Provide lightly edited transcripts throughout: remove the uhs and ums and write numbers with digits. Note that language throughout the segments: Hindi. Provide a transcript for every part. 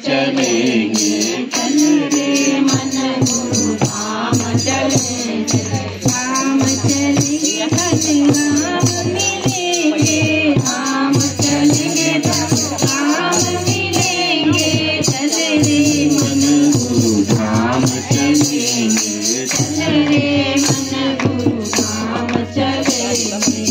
चलेंगे, चल रे मन गुरु धाम चलेंगे, धाम चलेंगे तन राम मिलेंगे, धाम चलेंगे तन राम मिलेंगे, चल रे मन गुरु धाम चलेंगे, चल रे मन गुरु धाम चलेंगे,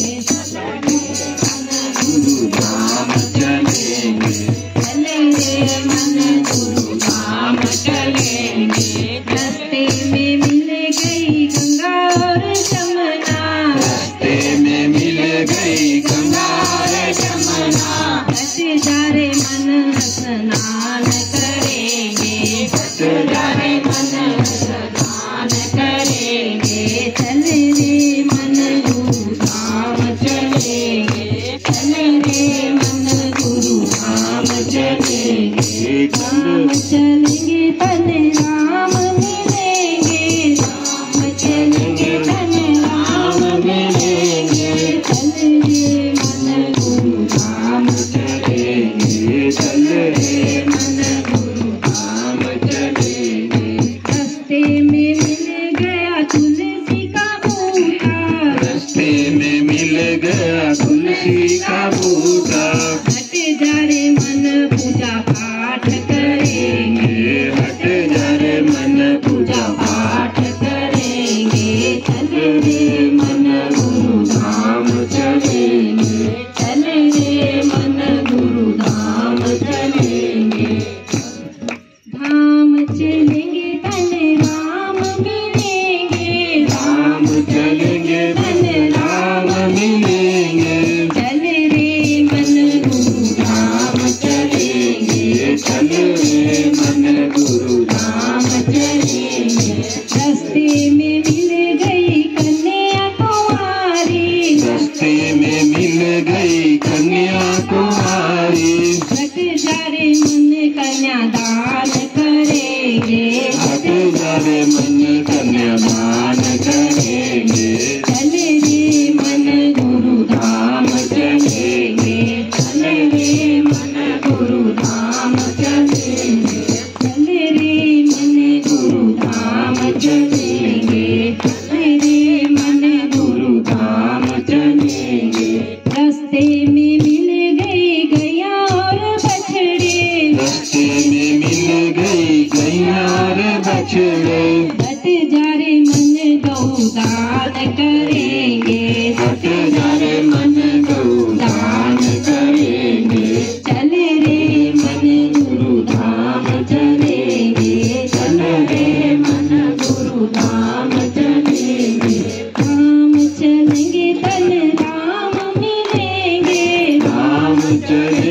गुरु धाम चलेंगे, चल रे मन गुरु धाम चलेंगे। रास्ते में मिल गई गंगा और जमुना, रास्ते में मिल गई गंगा और जमुना, हट जा रे मन स्नान करेंगे, हट जा रे मन स्नान करेंगे, चल रे मन गुरु धाम चलेंगे, चल रे मन गुरु धाम चलेंगे, धाम चलेंगे तन राम मिलेंगे, धाम चलेंगे तन राम मिलेंगे, चल रे मन गुरु धाम चलेंगे, चल रे मन गुरु धाम चलेंगे। रास्ते में मिल गया तुलसी का बूटा, रास्ते में मिल गया तुलसी का बूटा, हट जा रे मन पूजा पाठ करेंगे, हट जा रे मन पूजा पाठ करेंगे, चल रे मन गुरु धाम चलेंगे, चल रे मन गुरु धाम चलेंगे, धाम चलेंगे तन राम मिलेंगे, धाम चलेंगे तन राम मिलेंगे, चल रे मन गुरु धाम चलेंगे, चल रे मन गुरु धाम चलेंगे। रास्ते में मिल गई कन्या कुंवारी, रास्ते में मिल गई कन्या कुंवारी, हट जा रे मन कन्यादान करेंगे, हट जा रे मन कन्यादान करेंगे, चल रे मन गुरु धाम चलेंगे, चल रे मन गुरु धाम चलेंगे, चल रे मन गुरु धाम चलेंगे, चल रे मन गुरु धाम चलेंगे। रास्ते में मिल गई गैया और बछड़े, रास्ते में मिल गई गैया और बछड़े, हट जा रे मन गौदान करेंगे, हट जा रे मन गौदान करेंगे, चल रे मन गुरु धाम चलेंगे, चल रे मन गुरु धाम चलेंगे, धाम चलेंगे तन राम मिलेंगे, धाम चलेंगे